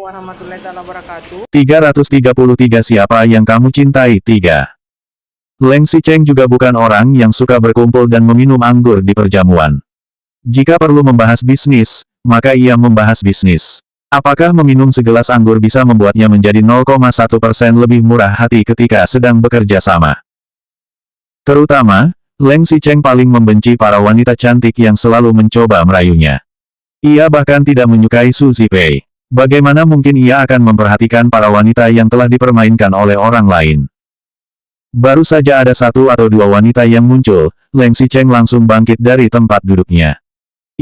warahmatullahi wabarakatuh. 333 Siapa yang kamu cintai? 3. Leng Xicheng juga bukan orang yang suka berkumpul dan meminum anggur di perjamuan. Jika perlu membahas bisnis, maka ia membahas bisnis. Apakah meminum segelas anggur bisa membuatnya menjadi 0,1% lebih murah hati ketika sedang bekerja sama? Terutama, Leng Xicheng paling membenci para wanita cantik yang selalu mencoba merayunya. Ia bahkan tidak menyukai Su Zipei. Bagaimana mungkin ia akan memperhatikan para wanita yang telah dipermainkan oleh orang lain? Baru saja ada satu atau dua wanita yang muncul, Leng Xicheng langsung bangkit dari tempat duduknya.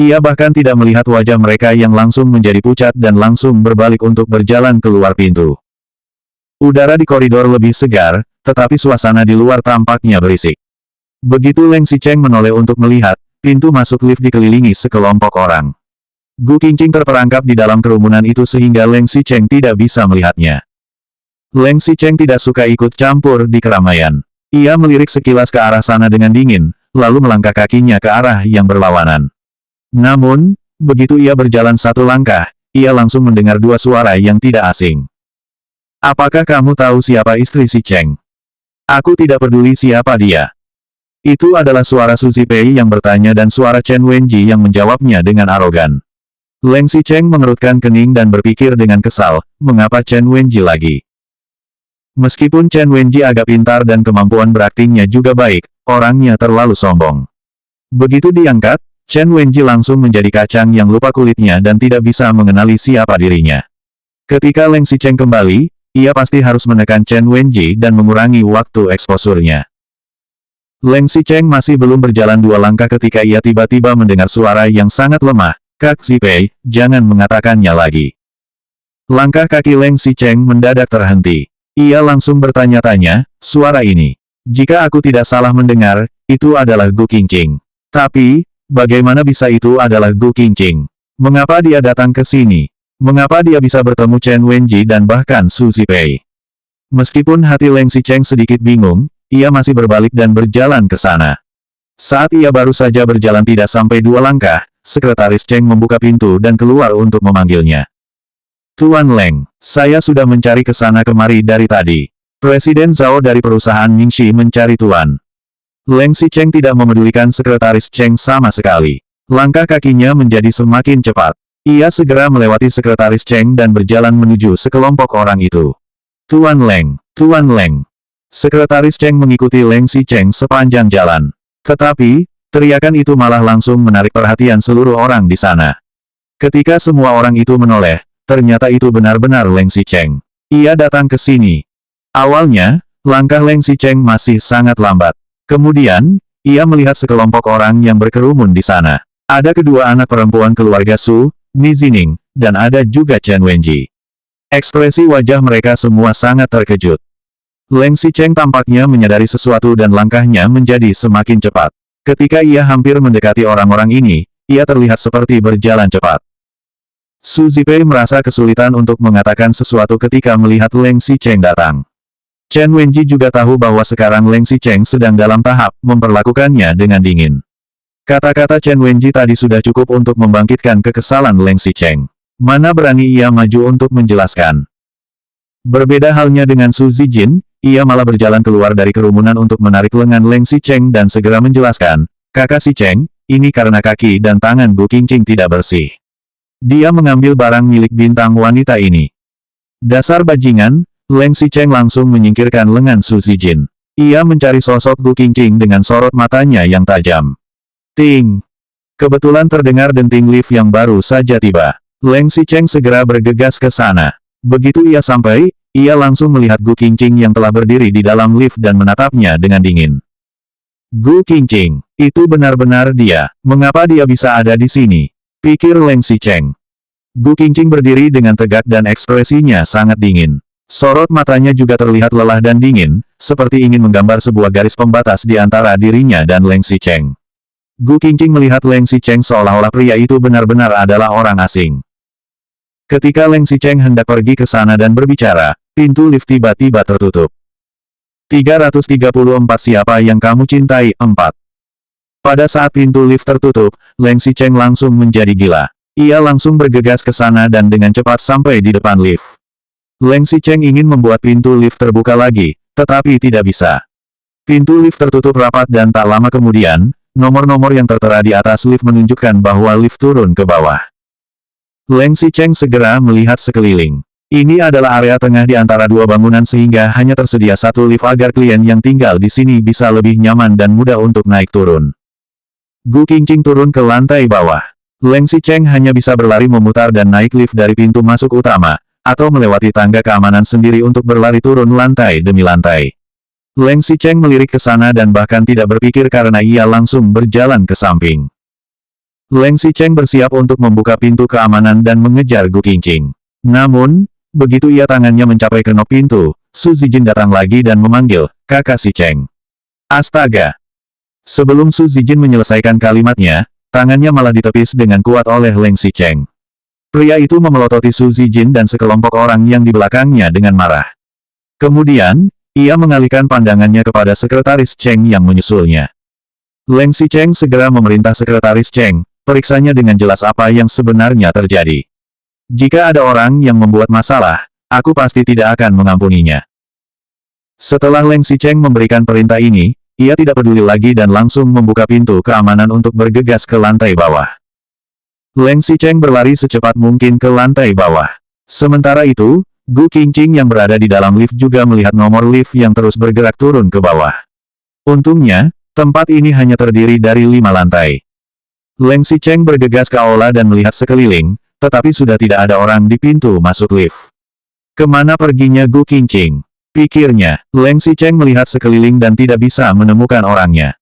Ia bahkan tidak melihat wajah mereka yang langsung menjadi pucat dan langsung berbalik untuk berjalan keluar pintu. Udara di koridor lebih segar, tetapi suasana di luar tampaknya berisik. Begitu Leng Xicheng menoleh untuk melihat, pintu masuk lift dikelilingi sekelompok orang. Gu Qingqing terperangkap di dalam kerumunan itu sehingga Leng Xicheng tidak bisa melihatnya. Leng Xicheng tidak suka ikut campur di keramaian. Ia melirik sekilas ke arah sana dengan dingin, lalu melangkah kakinya ke arah yang berlawanan. Namun, begitu ia berjalan satu langkah, ia langsung mendengar dua suara yang tidak asing. Apakah kamu tahu siapa istri Xicheng? Aku tidak peduli siapa dia. Itu adalah suara Su Zipei yang bertanya dan suara Chen Wenji yang menjawabnya dengan arogan. Leng Xicheng mengerutkan kening dan berpikir dengan kesal, mengapa Chen Wenji lagi? Meskipun Chen Wenji agak pintar dan kemampuan beraktingnya juga baik, orangnya terlalu sombong. Begitu diangkat, Chen Wenji langsung menjadi kacang yang lupa kulitnya dan tidak bisa mengenali siapa dirinya. Ketika Leng Xicheng kembali, ia pasti harus menekan Chen Wenji dan mengurangi waktu eksposurnya. Leng Xicheng masih belum berjalan dua langkah ketika ia tiba-tiba mendengar suara yang sangat lemah. Kak Zipei, jangan mengatakannya lagi. Langkah kaki Leng Xicheng mendadak terhenti. Ia langsung bertanya-tanya, suara ini. Jika aku tidak salah mendengar, itu adalah Gu Qingqing. Tapi, bagaimana bisa itu adalah Gu Qingqing? Mengapa dia datang ke sini? Mengapa dia bisa bertemu Chen Wenji dan bahkan Su Zipei? Meskipun hati Leng Xicheng sedikit bingung, ia masih berbalik dan berjalan ke sana. Saat ia baru saja berjalan tidak sampai dua langkah, Sekretaris Cheng membuka pintu dan keluar untuk memanggilnya. Tuan Leng, saya sudah mencari ke sana kemari dari tadi. Presiden Zhao dari perusahaan Ningxi mencari Tuan. Leng Xicheng tidak memedulikan Sekretaris Cheng sama sekali. Langkah kakinya menjadi semakin cepat. Ia segera melewati Sekretaris Cheng dan berjalan menuju sekelompok orang itu. Tuan Leng, Tuan Leng. Sekretaris Cheng mengikuti Leng Xicheng sepanjang jalan. Tetapi, teriakan itu malah langsung menarik perhatian seluruh orang di sana. Ketika semua orang itu menoleh, ternyata itu benar-benar Leng Xicheng. Ia datang ke sini. Awalnya, langkah Leng Xicheng masih sangat lambat. Kemudian, ia melihat sekelompok orang yang berkerumun di sana. Ada kedua anak perempuan keluarga Su, Ni Zining, dan ada juga Chen Wenji. Ekspresi wajah mereka semua sangat terkejut. Leng Xicheng tampaknya menyadari sesuatu dan langkahnya menjadi semakin cepat. Ketika ia hampir mendekati orang-orang ini, ia terlihat seperti berjalan cepat. Su Zipei merasa kesulitan untuk mengatakan sesuatu ketika melihat Leng Xicheng datang. Chen Wenji juga tahu bahwa sekarang Leng Xicheng sedang dalam tahap memperlakukannya dengan dingin. Kata-kata Chen Wenji tadi sudah cukup untuk membangkitkan kekesalan Leng Xicheng. Mana berani ia maju untuk menjelaskan. Berbeda halnya dengan Su Zijin, ia malah berjalan keluar dari kerumunan untuk menarik lengan Leng Xicheng dan segera menjelaskan, Kakak Xicheng, ini karena kaki dan tangan Gu Qingqing tidak bersih. Dia mengambil barang milik bintang wanita ini. Dasar bajingan, Leng Xicheng langsung menyingkirkan lengan Su Zijin. Ia mencari sosok Gu Qingqing dengan sorot matanya yang tajam. Ting! Kebetulan terdengar denting lift yang baru saja tiba. Leng Xicheng segera bergegas ke sana. Begitu ia sampai, ia langsung melihat Gu Qingqing yang telah berdiri di dalam lift dan menatapnya dengan dingin. Gu Qingqing, itu benar-benar dia. Mengapa dia bisa ada di sini? Pikir Leng Xicheng. Gu Qingqing berdiri dengan tegak dan ekspresinya sangat dingin. Sorot matanya juga terlihat lelah dan dingin, seperti ingin menggambar sebuah garis pembatas di antara dirinya dan Leng Xicheng. Gu Qingqing melihat Leng Xicheng seolah-olah pria itu benar-benar adalah orang asing. Ketika Leng Xicheng hendak pergi ke sana dan berbicara, pintu lift tiba-tiba tertutup. 334 Siapa yang kamu cintai? 4. Pada saat pintu lift tertutup, Leng Xicheng langsung menjadi gila. Ia langsung bergegas ke sana dan dengan cepat sampai di depan lift. Leng Xicheng ingin membuat pintu lift terbuka lagi, tetapi tidak bisa. Pintu lift tertutup rapat dan tak lama kemudian, nomor-nomor yang tertera di atas lift menunjukkan bahwa lift turun ke bawah. Leng Xicheng segera melihat sekeliling. Ini adalah area tengah di antara dua bangunan sehingga hanya tersedia satu lift agar klien yang tinggal di sini bisa lebih nyaman dan mudah untuk naik turun. Gu Qingqing turun ke lantai bawah. Leng Xicheng hanya bisa berlari memutar dan naik lift dari pintu masuk utama, atau melewati tangga keamanan sendiri untuk berlari turun lantai demi lantai. Leng Xicheng melirik ke sana dan bahkan tidak berpikir karena ia langsung berjalan ke samping. Leng Xicheng bersiap untuk membuka pintu keamanan dan mengejar Gu Qingqing. Namun, begitu ia tangannya mencapai kenop pintu, Su Zijin datang lagi dan memanggil, "Kakak Xicheng." Astaga! Sebelum Su Zijin menyelesaikan kalimatnya, tangannya malah ditepis dengan kuat oleh Leng Xicheng. Pria itu memelototi Su Zijin dan sekelompok orang yang di belakangnya dengan marah. Kemudian, ia mengalihkan pandangannya kepada Sekretaris Cheng yang menyusulnya. Leng Xicheng segera memerintah Sekretaris Cheng, "Periksanya dengan jelas apa yang sebenarnya terjadi. Jika ada orang yang membuat masalah, aku pasti tidak akan mengampuninya." Setelah Leng Xicheng memberikan perintah ini, ia tidak peduli lagi dan langsung membuka pintu keamanan untuk bergegas ke lantai bawah. Leng Xicheng berlari secepat mungkin ke lantai bawah. Sementara itu, Gu Qingqing yang berada di dalam lift juga melihat nomor lift yang terus bergerak turun ke bawah. Untungnya, tempat ini hanya terdiri dari 5 lantai. Leng Xicheng bergegas ke aula dan melihat sekeliling, tetapi sudah tidak ada orang di pintu masuk lift. Kemana perginya Gu Qingqing? Pikirnya. Leng Xicheng melihat sekeliling dan tidak bisa menemukan orangnya.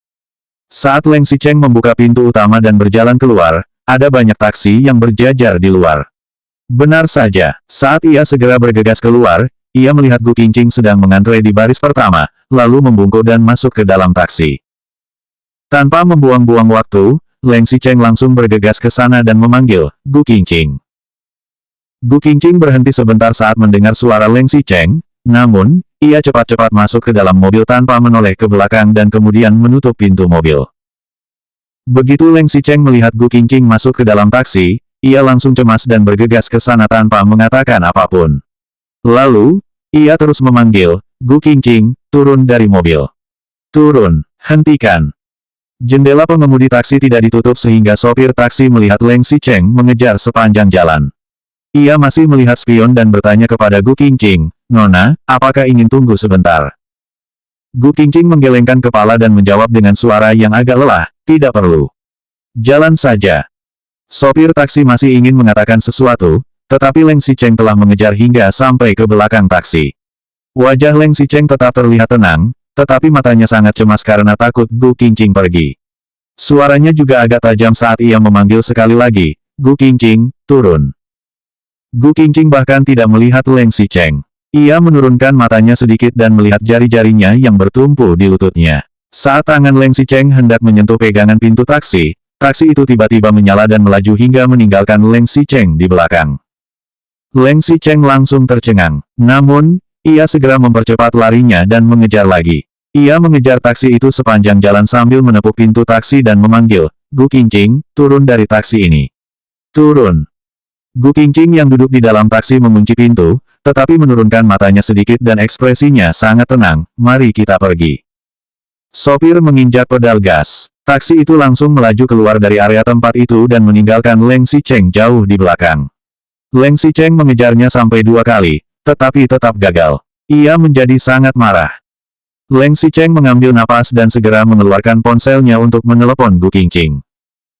Saat Leng Xicheng membuka pintu utama dan berjalan keluar, ada banyak taksi yang berjajar di luar. Benar saja, saat ia segera bergegas keluar, ia melihat Gu Qingqing sedang mengantre di baris pertama, lalu membungkuk dan masuk ke dalam taksi. Tanpa membuang-buang waktu, Leng Xicheng langsung bergegas ke sana dan memanggil, "Gu Qingqing." Gu Qingqing berhenti sebentar saat mendengar suara Leng Xicheng, namun, ia cepat-cepat masuk ke dalam mobil tanpa menoleh ke belakang dan kemudian menutup pintu mobil. Begitu Leng Xicheng melihat Gu Qingqing masuk ke dalam taksi, ia langsung cemas dan bergegas ke sana tanpa mengatakan apapun. Lalu, ia terus memanggil, "Gu Qingqing, turun dari mobil. Turun, hentikan." Jendela pengemudi taksi tidak ditutup sehingga sopir taksi melihat Leng Xicheng mengejar sepanjang jalan. Ia masih melihat spion dan bertanya kepada Gu Qingqing, "Nona, apakah ingin tunggu sebentar?" Gu Qingqing menggelengkan kepala dan menjawab dengan suara yang agak lelah, "Tidak perlu. Jalan saja." Sopir taksi masih ingin mengatakan sesuatu, tetapi Leng Xicheng telah mengejar hingga sampai ke belakang taksi. Wajah Leng Xicheng tetap terlihat tenang, tetapi matanya sangat cemas karena takut Gu Qingqing pergi. Suaranya juga agak tajam saat ia memanggil sekali lagi, "Gu Qingqing, turun." Gu Qingqing bahkan tidak melihat Leng Xicheng. Ia menurunkan matanya sedikit dan melihat jari-jarinya yang bertumpu di lututnya. Saat tangan Leng Xicheng hendak menyentuh pegangan pintu taksi, taksi itu tiba-tiba menyala dan melaju hingga meninggalkan Leng Xicheng di belakang. Leng Xicheng langsung tercengang. Namun, ia segera mempercepat larinya dan mengejar lagi. Ia mengejar taksi itu sepanjang jalan sambil menepuk pintu taksi dan memanggil, "Gu Qingqing, turun dari taksi ini. Turun." Gu Qingqing yang duduk di dalam taksi mengunci pintu, tetapi menurunkan matanya sedikit dan ekspresinya sangat tenang, "Mari kita pergi." Sopir menginjak pedal gas. Taksi itu langsung melaju keluar dari area tempat itu dan meninggalkan Leng Xicheng jauh di belakang. Leng Xicheng mengejarnya sampai 2 kali, tetapi tetap gagal. Ia menjadi sangat marah. Leng Xicheng mengambil napas dan segera mengeluarkan ponselnya untuk menelepon Gu Qingqing.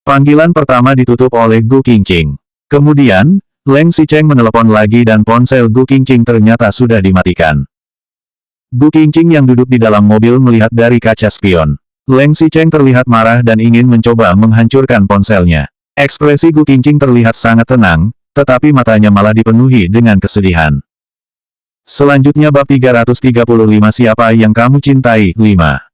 Panggilan pertama ditutup oleh Gu Qingqing. Kemudian, Leng Xicheng menelepon lagi dan ponsel Gu Qingqing ternyata sudah dimatikan. Gu Qingqing yang duduk di dalam mobil melihat dari kaca spion. Leng Xicheng terlihat marah dan ingin mencoba menghancurkan ponselnya. Ekspresi Gu Qingqing terlihat sangat tenang, tetapi matanya malah dipenuhi dengan kesedihan. Selanjutnya bab 335 siapa yang kamu cintai, 5.